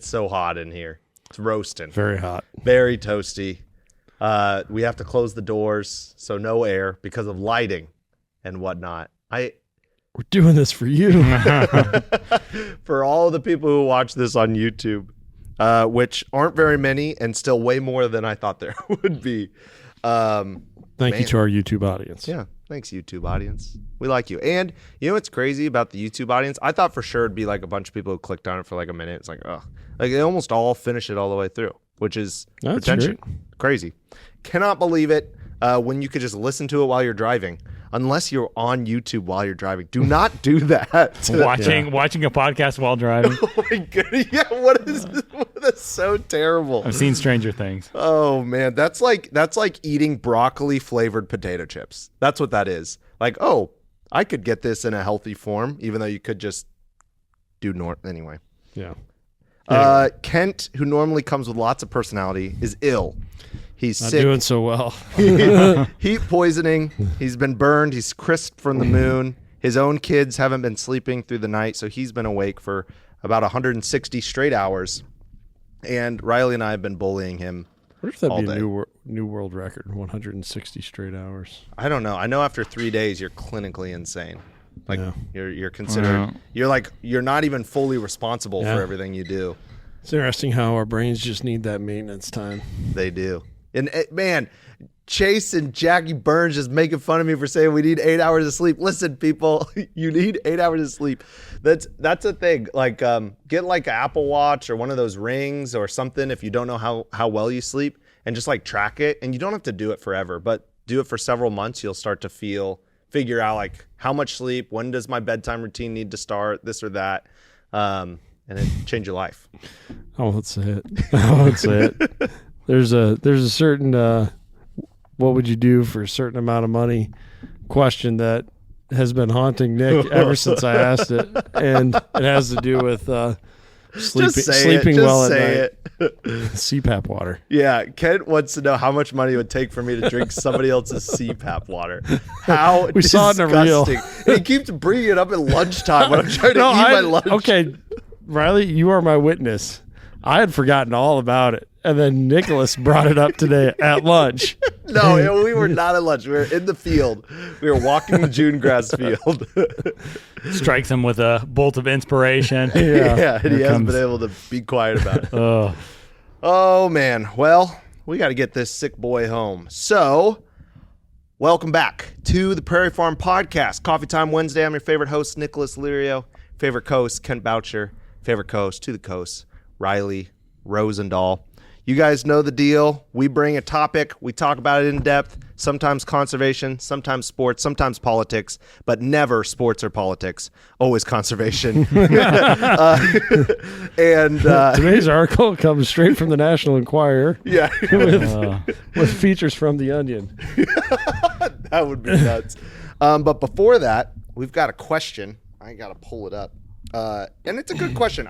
It's so hot in here. It's roasting. Very hot. Very toasty. We have to close the doors, so no air because of lighting and whatnot. We're doing this for you. For all of the people who watch this on YouTube, which aren't very many and still way more than I thought there would be. Thank you to our YouTube audience. Yeah. Thanks, YouTube audience. We like you. And you know what's crazy about the YouTube audience? I thought for sure it'd be like a bunch of people who clicked on it for like a minute. It's like, oh, like they almost all finish it all the way through, which is retention. Crazy. Cannot believe it when you could just listen to it while you're driving. Unless you're on YouTube while you're driving. Do not do that. Watching a podcast while driving. Oh my god! Yeah, what is this? That's so terrible. I've seen Stranger Things. Oh man, that's like eating broccoli flavored potato chips. That's what that is. Like, oh, I could get this in a healthy form, even though you could just do anyway. Yeah. Kent, who normally comes with lots of personality, is ill. He's not sick. doing so well. Heat poisoning. He's been burned. He's crisped from the moon. His own kids haven't been sleeping through the night, so he's been awake for about 160 straight hours. And Riley and I have been bullying him. What if that'd be a new world record? 160 straight hours. I don't know. I know after 3 days you're clinically insane. Like you're considered. You're not even fully responsible for everything you do. It's interesting how our brains just need that maintenance time. They do. And man, Chase and Jackie Burns just making fun of me for saying we need 8 hours of sleep. Listen, people, you need 8 hours of sleep. That's a thing. Like, get like an Apple Watch or one of those rings or something if you don't know how well you sleep, and just like track it. And you don't have to do it forever, but do it for several months. You'll start to figure out like how much sleep, when does my bedtime routine need to start, this or that, and it change your life. I won't say it. There's a certain what would you do for a certain amount of money question that has been haunting Nick ever since I asked it, and it has to do with sleeping well at night. CPAP water. Yeah, Kent wants to know how much money it would take for me to drink somebody else's CPAP water. How we saw it in a reel. And he keeps bringing it up at lunchtime when I'm trying to eat my lunch. Okay, Riley, you are my witness. I had forgotten all about it. And then Nicholas brought it up today at lunch. No, we were not at lunch. We were in the field. We were walking the June grass field. Strikes him with a bolt of inspiration. Yeah, and he hasn't been able to be quiet about it. Oh, man. Well, we got to get this sick boy home. So, welcome back to the Prairie Farm Podcast. Coffee Time Wednesday. I'm your favorite host, Nicholas Lirio. Favorite coast, Kent Boucher. Favorite coast, to the coast, Riley Rosendahl. You guys know the deal. We bring a topic. We talk about it in depth. Sometimes conservation, sometimes sports, sometimes politics, but never sports or politics. Always conservation. And today's article comes straight from the National Enquirer. Yeah. with features from The Onion. That would be nuts. But before that, we've got a question. I got to pull it up. And it's a good question.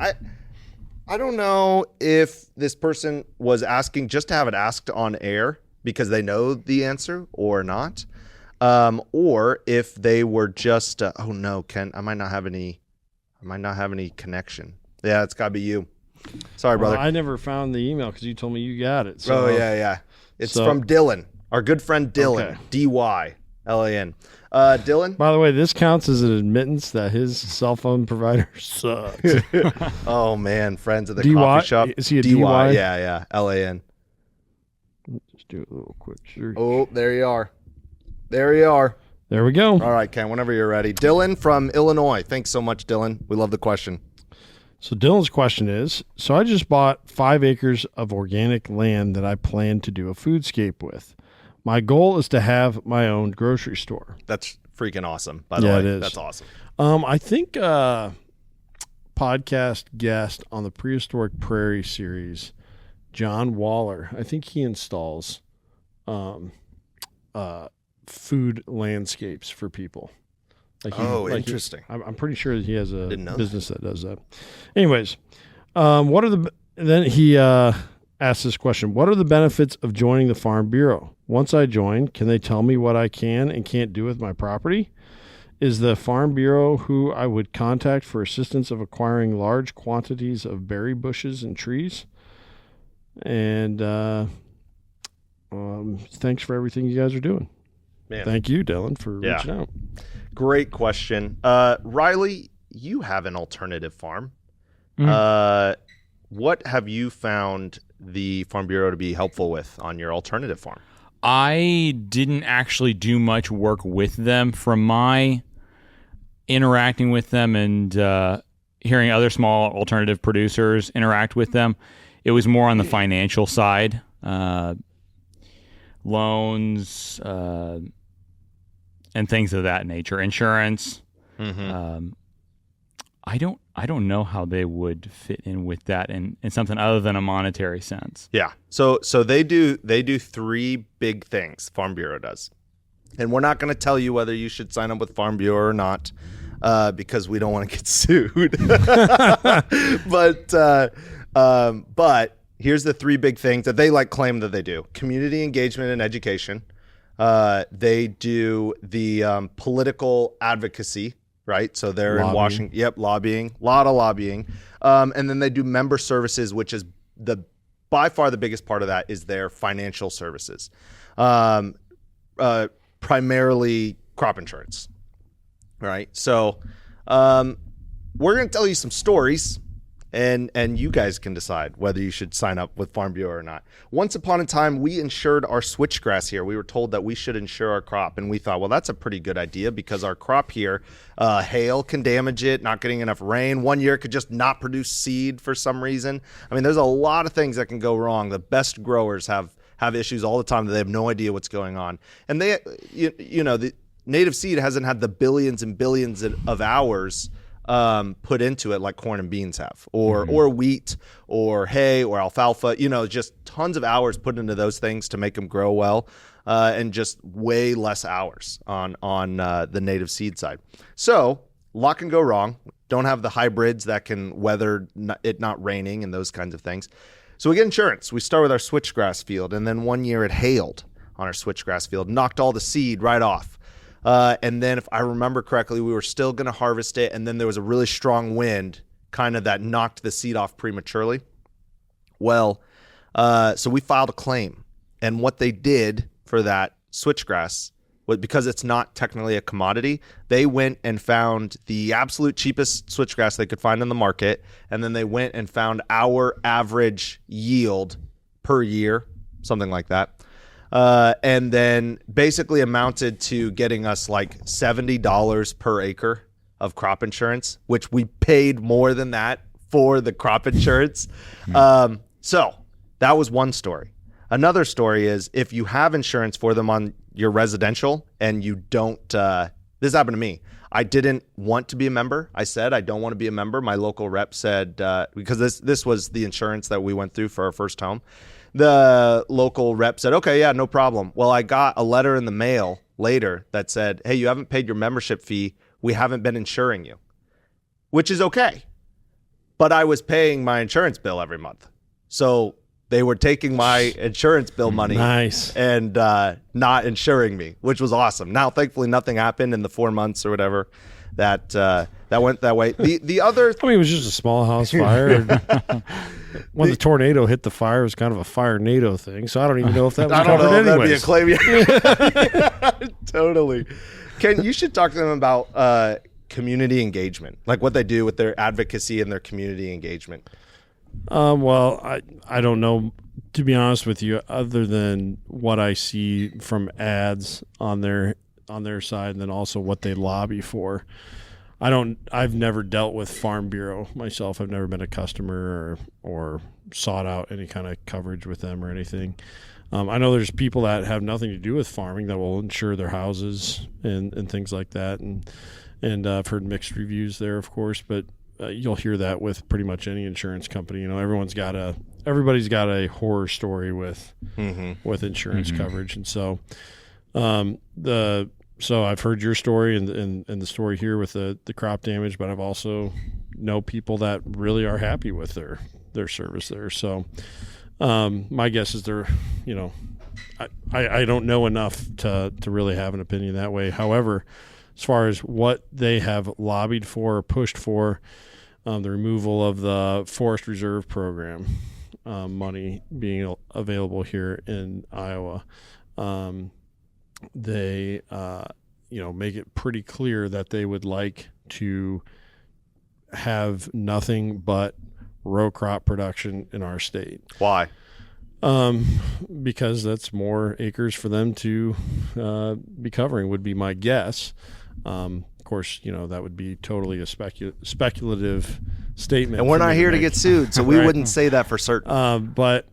I don't know if this person was asking just to have it asked on air because they know the answer or not, or if they were just, oh no, Ken, I might not have any connection. Yeah, it's got to be you. Sorry, brother. I never found the email because you told me you got it. So, oh, yeah. It's from Dylan, our good friend Dylan, okay. D-Y-L-A-N. Dylan? By the way, this counts as an admittance that his cell phone provider sucks. Oh, man. Friends at the D-Y? Coffee shop. Is he a D-Y? Yeah. L-A-N. Just do a little quick search. Oh, there you are. There we go. All right, Ken, whenever you're ready. Dylan from Illinois. Thanks so much, Dylan. We love the question. So Dylan's question is, so I just bought 5 acres of organic land that I plan to do a foodscape with. My goal is to have my own grocery store. That's freaking awesome, by the way. It is. That's awesome. I think podcast guest on the Prehistoric Prairie series, John Waller, I think he installs food landscapes for people. Interesting. I'm pretty sure that he has a business that does that. Anyways, then he asked this question. What are the benefits of joining the Farm Bureau? Once I join, can they tell me what I can and can't do with my property? is the Farm Bureau who I would contact for assistance of acquiring large quantities of berry bushes and trees. And thanks for everything you guys are doing. Man. Thank you, Dylan, for reaching out. Great question. Riley, you have an alternative farm. What have you found the Farm Bureau to be helpful with on your alternative farm? I didn't actually do much work with them. From my interacting with them and hearing other small alternative producers interact with them, it was more on the financial side, loans and things of that nature, insurance. I don't know how they would fit in with that in something other than a monetary sense. Yeah. So they do 3 big things, Farm Bureau does. And we're not going to tell you whether you should sign up with Farm Bureau or not, because we don't want to get sued. But here's the 3 big things that they claim that they do: community engagement and education. They do the political advocacy. Right. So they're in Washington. Yep. Lobbying, a lot of lobbying. And then they do member services, which is by far the biggest part of that is their financial services, primarily crop insurance. Right. So we're going to tell you some stories, and you guys can decide whether you should sign up with Farm Bureau or not. Once upon a time, we insured our switchgrass here. We were told that we should insure our crop, and we thought, well, that's a pretty good idea because our crop here, hail can damage it, not getting enough rain. One year it could just not produce seed for some reason. I mean, there's a lot of things that can go wrong. The best growers have issues all the time that they have no idea what's going on. And they, the native seed hasn't had the billions and billions of hours put into it like corn and beans have, or wheat, or hay, or alfalfa. Just tons of hours put into those things to make them grow well, and just way less hours on the native seed side. So a lot can go wrong. Don't have the hybrids that can weather it not raining and those kinds of things. So we get insurance. We start with our switchgrass field, and then one year it hailed on our switchgrass field, knocked all the seed right off. And then if I remember correctly, we were still going to harvest it. And then there was a really strong wind kind of that knocked the seed off prematurely. Well, so we filed a claim. And what they did for that switchgrass was, because it's not technically a commodity, they went and found the absolute cheapest switchgrass they could find in the market. And then they went and found our average yield per year, something like that. And then basically amounted to getting us like $70 per acre of crop insurance, which we paid more than that for the crop insurance. So that was one story. Another story is if you have insurance for them on your residential and you don't, this happened to me. I didn't want to be a member. I said, I don't want to be a member. My local rep said, because this was the insurance that we went through for our first home. The local rep said, okay, yeah, no problem. Well, I got a letter in the mail later that said, hey, you haven't paid your membership fee. We haven't been insuring you, which is okay. But I was paying my insurance bill every month. So they were taking my insurance bill money and not insuring me, which was awesome. Now, thankfully, nothing happened in the 4 months or whatever that went that way. The other, it was just a small house fire. When the tornado hit the fire, it was kind of a fire-nado thing. So I don't even know if that was covered anyways. That'd be a claim. Yeah, totally. Ken, you should talk to them about community engagement, like what they do with their advocacy and their community engagement. Well, I don't know, to be honest with you, other than what I see from ads on their side, and then also what they lobby for. I've never dealt with Farm Bureau myself. I've never been a customer or sought out any kind of coverage with them or anything. I know there's people that have nothing to do with farming that will insure their houses and things like that. And I've heard mixed reviews there, of course, but you'll hear that with pretty much any insurance company. Everybody's got a horror story with insurance coverage. And so, So I've heard your story and the story here with the crop damage, but I've also know people that really are happy with their service there. So my guess is I don't know enough to really have an opinion that way. However, as far as what they have lobbied for or pushed for, the removal of the Forest Reserve Program money being available here in Iowa. They make it pretty clear that they would like to have nothing but row crop production in our state. Why? Because that's more acres for them to be covering, would be my guess. Of course, that would be totally a speculative statement. And we're not here to get sued, so we Right. wouldn't say that for certain. But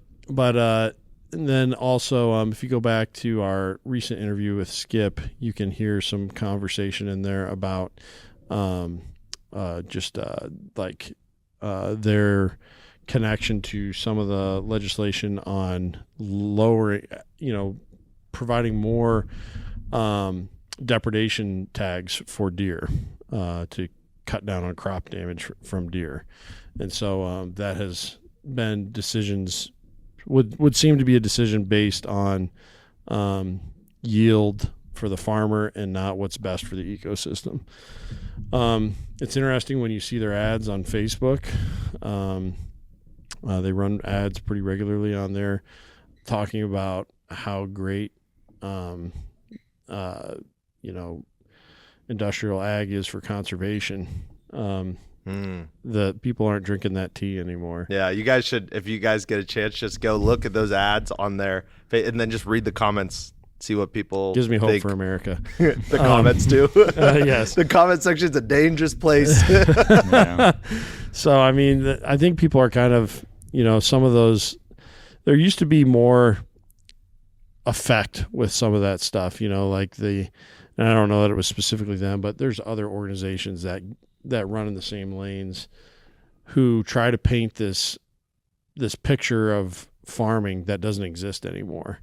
and then also, if you go back to our recent interview with Skip, you can hear some conversation in there about their connection to some of the legislation on lowering, providing more depredation tags for deer to cut down on crop damage from deer. And so that has been decisions, would seem to be a decision based on yield for the farmer and not what's best for the ecosystem. It's interesting when you see their ads on Facebook. They run ads pretty regularly on there talking about how great, industrial ag is for conservation. The people aren't drinking that tea anymore. Yeah, you guys should, if you guys get a chance, just go look at those ads on there and then just read the comments. See what people gives me hope think. for America. The comments too. Yes, the comment section is a dangerous place. Yeah. So I mean, I think people are kind of, some of those. There used to be more effect with some of that stuff, like and I don't know that it was specifically them, but there's other organizations that run in the same lanes who try to paint this picture of farming that doesn't exist anymore,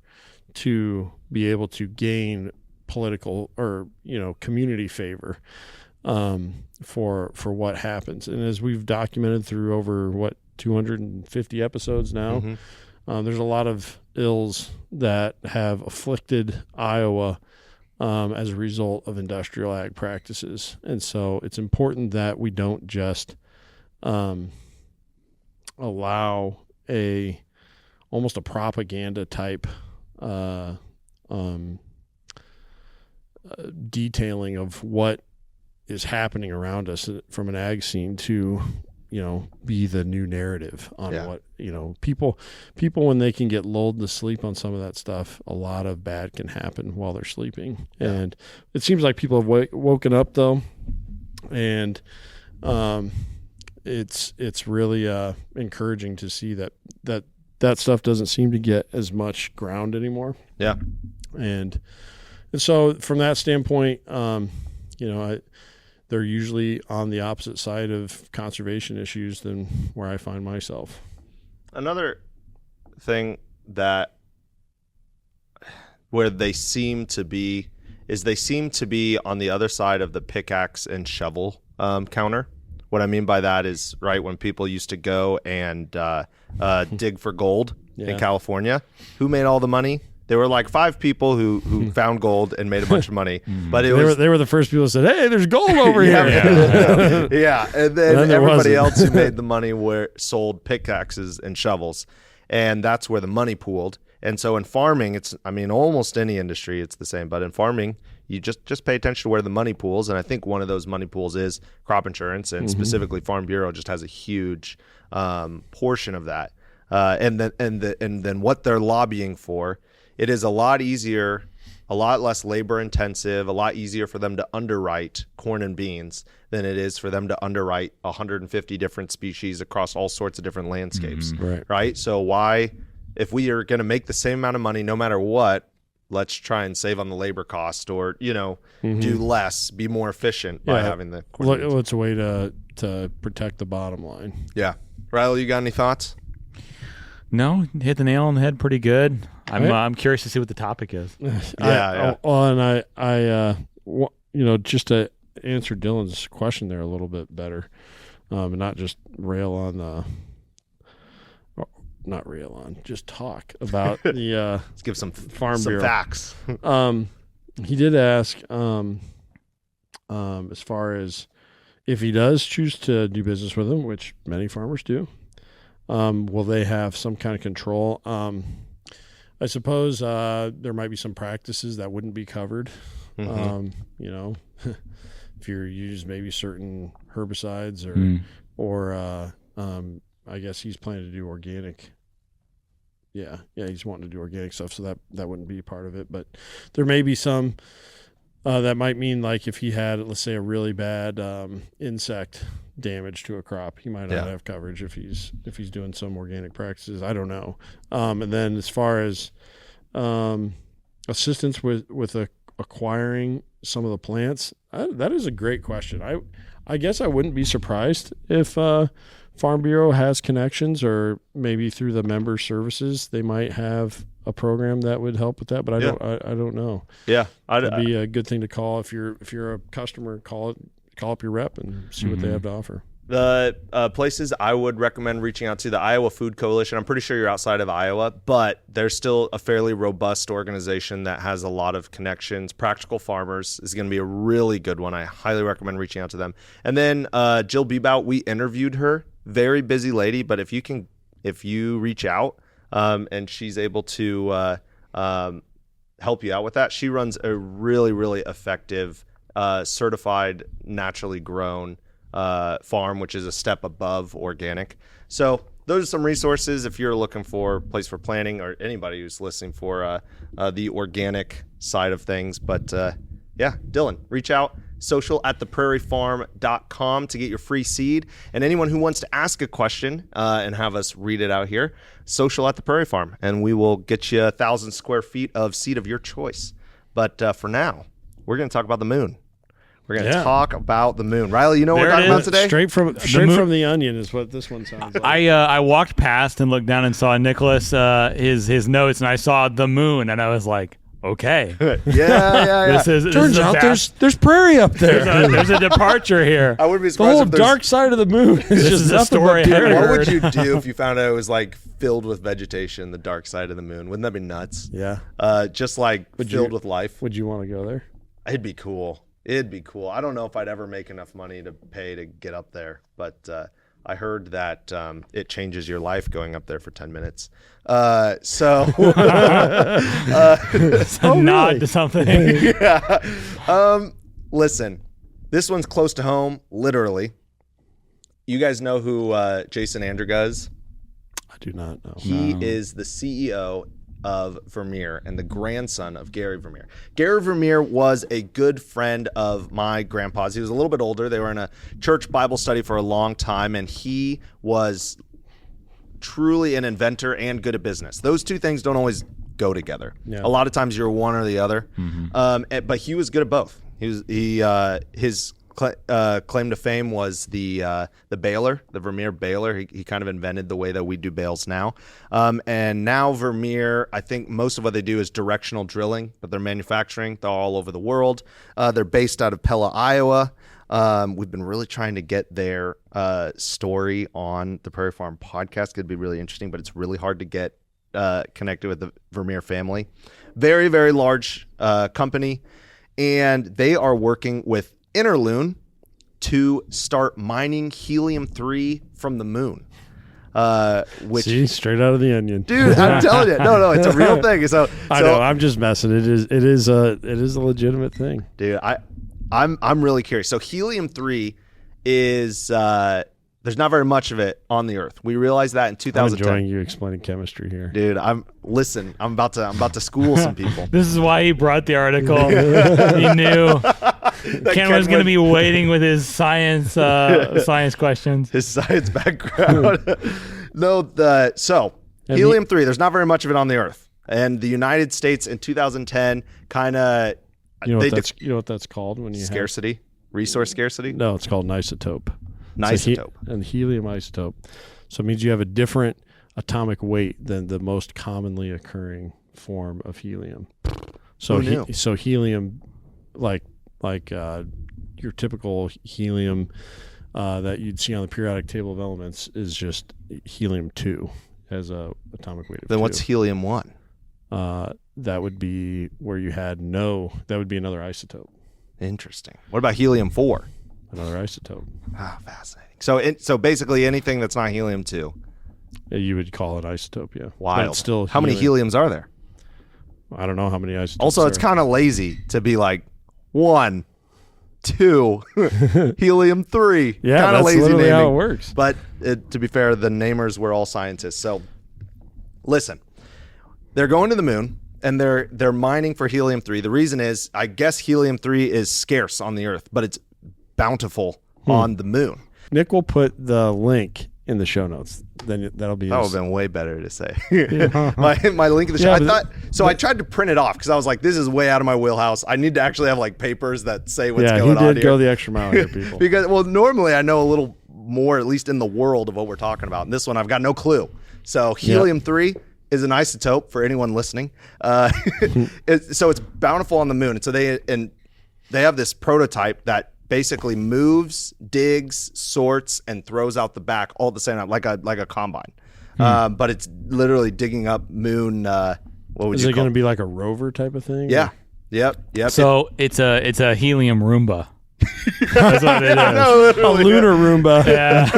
to be able to gain political or community favor for what happens. And as we've documented through over 250 episodes now, there's a lot of ills that have afflicted Iowa as a result of industrial ag practices. And so it's important that we don't just allow almost a propaganda type detailing of what is happening around us from an ag scene to be the new narrative on what people when they can get lulled to sleep on some of that stuff, a lot of bad can happen while they're sleeping. And it seems like people have woken up though, and it's really encouraging to see that stuff doesn't seem to get as much ground anymore. Yeah. And so from that standpoint, they're usually on the opposite side of conservation issues than where I find myself. Another thing where they seem to be on the other side of the pickaxe and shovel counter. What I mean by that is, right, when people used to go and dig for gold in California, who made all the money? There were like 5 people who found gold and made a bunch of money, but they were the first people who said, "Hey, there's gold over here." Yeah, and then everybody else who made the money sold pickaxes and shovels, and that's where the money pooled. And so in farming, almost any industry, it's the same. But in farming, you just pay attention to where the money pools, and I think one of those money pools is crop insurance, and specifically Farm Bureau just has a huge portion of that. And then what they're lobbying for. It is a lot easier, a lot less labor intensive, a lot easier for them to underwrite corn and beans than it is for them to underwrite 150 different species across all sorts of different landscapes. Right? So why, if we are going to make the same amount of money no matter what, let's try and save on the labor cost or, do less, be more efficient by having the corn and beans. What's a way to protect the bottom line? Yeah. Riley, you got any thoughts? No, hit the nail on the head pretty good. I'm curious to see what the topic is. And I just to answer Dylan's question there a little bit better, and not just just talk about the. Let's give some Farm Bureau facts. He did ask as far as if he does choose to do business with them, which many farmers do, will they have some kind of control? I suppose there might be some practices that wouldn't be covered. You know, if you use maybe certain herbicides or I guess he's planning to do organic. Yeah, he's wanting to do organic stuff, so that wouldn't be part of it. But there may be some that might mean, like, if he had, let's say, a really bad insect damage to a crop, he might not have coverage if he's doing some organic practices. I don't know. And then as far as assistance with acquiring some of the plants, that is a great question. I guess I wouldn't be surprised if Farm Bureau has connections, or maybe through the member services they might have a program that would help with that. But I don't know. Yeah, it'd be a good thing to call if you're a customer. Call up your rep and see what they have to offer. The places I would recommend reaching out to, the Iowa Food Coalition. I'm pretty sure you're outside of Iowa, but there's still a fairly robust organization that has a lot of connections. Practical Farmers is going to be a really good one. I highly recommend reaching out to them. And then Jill Bebout, we interviewed her. Very busy lady, but if you reach out and she's able to help you out with that, she runs a really, really effective certified naturally grown farm, which is a step above organic. So those are some resources if you're looking for a place for planning, or anybody who's listening for the organic side of things. But Dylan, reach out. social@theprairiefarm.com to get your free seed. And anyone who wants to ask a question and have us read it out here, social@theprairiefarm, and we will get you 1,000 square feet of seed of your choice. But for now, we're going to talk about the moon. We're going to talk about the moon. Riley, you know what we're talking about today? Straight from the onion is what this one sounds like. I walked past and looked down and saw Nicholas, his notes, and I saw the moon, and I was like, okay. Yeah. Turns out there's prairie up there. There's a departure here. I wouldn't be The surprised whole if there's dark side of the moon is This just is a nothing story but I prairie. What would you do if you found out it was like filled with vegetation, the dark side of the moon? Wouldn't that be nuts? Yeah. Just like filled with life. Would you want to go there? It'd be cool. I don't know if I'd ever make enough money to pay to get up there, but I heard that it changes your life going up there for 10 minutes. Nod to something. Yeah. Listen, this one's close to home, literally. You guys know who Jason Andriga is? I do not know. He is the CEO of Vermeer and the grandson of Gary Vermeer. Gary Vermeer was a good friend of my grandpa's. He was a little bit older. They were in a church Bible study for a long time, and he was truly an inventor and good at business. Those two things don't always go together. Yeah. A lot of times you're one or the other. But he was good at both. His claim to fame was the baler, the Vermeer baler. He kind of invented the way that we do bales now. And now Vermeer, I think most of what they do is directional drilling, but they're manufacturing. They're all over the world. They're based out of Pella, Iowa. We've been really trying to get their story on the Prairie Farm podcast. It'd be really interesting, but it's really hard to get connected with the Vermeer family. Very, very large company. And they are working with Interloon to start mining helium-3 from the moon. Which, see, straight out of the onion, dude. I'm telling you, no, it's a real thing. So I know, I'm just messing. It is a legitimate thing, dude. I'm really curious. So helium-3 is there's not very much of it on the Earth. We realized that in 2010. I'm enjoying you explaining chemistry here, dude. I'm about to school some people. This is why he brought the article. He knew Ken was going to be waiting with his science questions, his science background. So helium-3. There's not very much of it on the Earth, and the United States in 2010 kind of. You know what that's called when you scarcity, resource scarcity. No, it's called an isotope. Isotope. And helium isotope. So it means you have a different atomic weight than the most commonly occurring form of helium. So so helium, like your typical helium that you'd see on the periodic table of elements, is just helium-2 has a atomic weight of 2. Then what's helium-1? That would be where you had that would be another isotope. Interesting. What about helium-4? Another isotope. Ah, fascinating. So basically anything that's not helium-2. You would call it isotope, yeah. Wild. But it's still how many heliums are there? I don't know how many isotopes. Also, it's kind of lazy to be like 1, 2, helium-3. Yeah, kind of that's lazy literally naming. how it works. But to be fair, the namers were all scientists. So listen, they're going to the moon and they're mining for helium-3. The reason is, I guess helium-3 is scarce on the Earth, but it's bountiful on the moon. Nick will put the link in the show notes. Then that'll be. That would have been way better to say. my link in the show. I tried to print it off because I was like, this is way out of my wheelhouse. I need to actually have like papers that say what's going on here. Yeah, he did go the extra mile here, people. Because, well, normally I know a little more, at least in the world, of what we're talking about. And this one, I've got no clue. So helium-3 is an isotope for anyone listening. So it's bountiful on the moon. And so they have this prototype that basically moves, digs, sorts, and throws out the back all at the same time, like a combine. But it's literally digging up moon. What would is you it call going to be like a rover type of thing? Yeah. Yep. So it's a helium Roomba. That's what it is. No, a lunar Roomba. Yeah.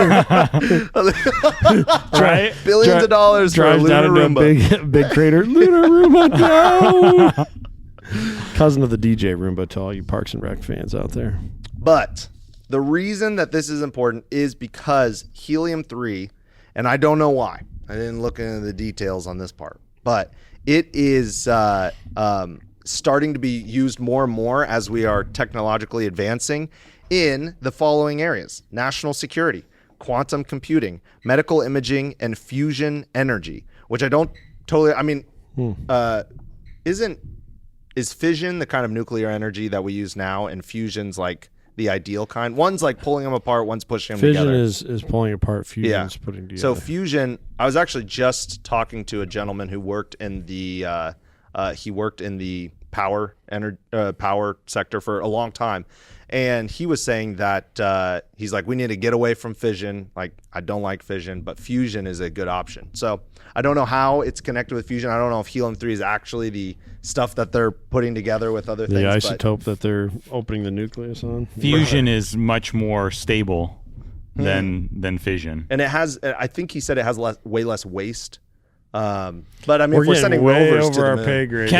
Right? Billions of dollars for a drives lunar down into Roomba. a big crater. Lunar Roomba, no! Cousin of the DJ Roomba to all you Parks and Rec fans out there. But the reason that this is important is because helium-3, and I don't know why. I didn't look into the details on this part, but it is starting to be used more and more as we are technologically advancing in the following areas: national security, quantum computing, medical imaging, and fusion energy, which I don't totally, I mean, is fission the kind of nuclear energy that we use now, and fusion's like the ideal kind? One's like pulling them apart, one's pushing them together. Fission is pulling apart, fusion's putting together. So fusion, I was actually just talking to a gentleman who worked in the power sector for a long time, and he was saying that he's like, we need to get away from fission. Like, I don't like fission, but fusion is a good option. So I don't know how it's connected with fusion. I don't know if helium-3 is actually the stuff that they're putting together with other things. The isotope that they're opening the nucleus on. Fusion is much more stable than fission. And it has, I think he said it has way less waste. But I mean, if we're getting sending way rovers over to the our moon, pay grade.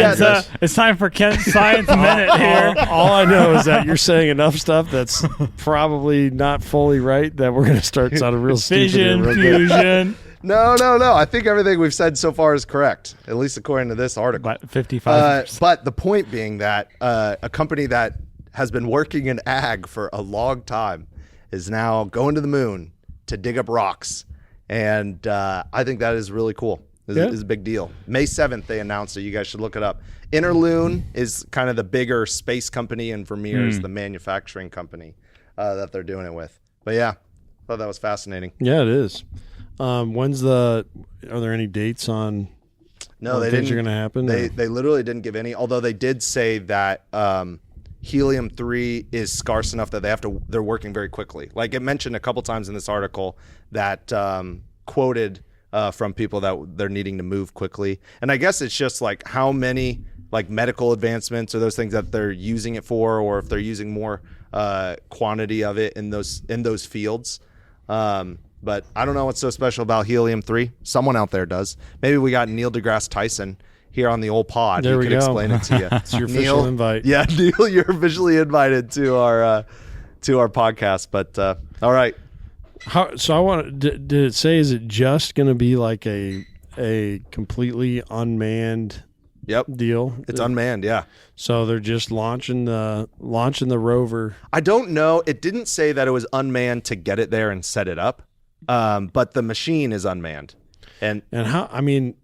It's time for Kent's Science Minute here. All I know is that you're saying enough stuff that's probably not fully right that we're going to start sounding real Fission, stupid. Here real quick. fusion. No. I think everything we've said so far is correct, at least according to this article. But 55%. But the point being that a company that has been working in ag for a long time is now going to the moon to dig up rocks. And I think that is really cool. This is a big deal. May 7th, they announced it. You guys should look it up. Interloon is kind of the bigger space company, and Vermeer is the manufacturing company that they're doing it with. But yeah, I thought that was fascinating. Yeah, it is. Are there any dates on No, they things didn't. are going to happen? They literally didn't give any, although they did say that helium-3 is scarce enough that they're working very quickly. Like it mentioned a couple times in this article that quoted from people that they're needing to move quickly. And I guess it's just like how many like medical advancements or those things that they're using it for, or if they're using more quantity of it in those fields. But I don't know what's so special about helium-3. Someone out there does. Maybe we got Neil deGrasse Tyson here on the old pod. There He we could go. explain it to you. It's your official invite. Yeah, Neil, you're officially invited to our podcast. But all right. Did it say, is it just going to be like a completely unmanned deal? It's unmanned, yeah. So they're just launching the rover. I don't know. It didn't say that it was unmanned to get it there and set it up. But the machine is unmanned. And how, I mean,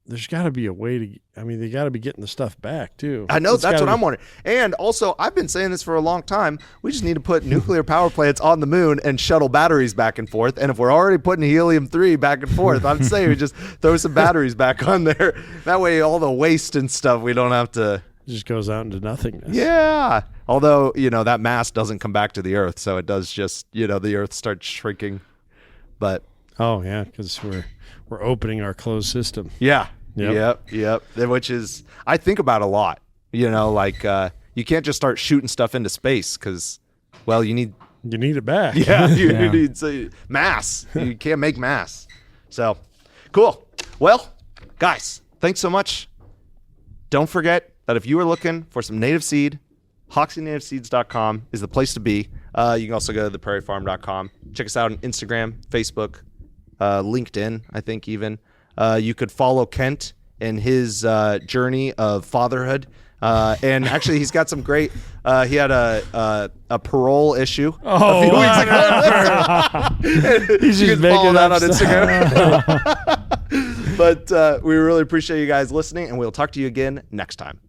there's got to be a way to, I mean, they got to be getting the stuff back too. I know, that's what I'm wondering. And also, I've been saying this for a long time. We just need to put nuclear power plants on the moon and shuttle batteries back and forth. And if we're already putting helium-3 back and forth, I'm saying we just throw some batteries back on there. That way, all the waste and stuff, we don't have to. It just goes out into nothingness. Yeah. Although, that mass doesn't come back to the Earth. So it does just, the Earth starts shrinking. But. Oh, yeah, because we're opening our closed system. Yeah. Yep. Which is, I think about a lot, like you can't just start shooting stuff into space because, well, you need it back. Yeah, you need mass. You can't make mass. So, cool. Well, guys, thanks so much. Don't forget that if you are looking for some native seed, HoxieNativeSeeds.com is the place to be. You can also go to theprairiefarm.com. Check us out on Instagram, Facebook, LinkedIn, I think even. You could follow Kent in his journey of fatherhood. And actually, he's got some great. He had a parole issue a few weeks ago. He's you just can follow making that up on stuff. Instagram. But we really appreciate you guys listening, and we'll talk to you again next time.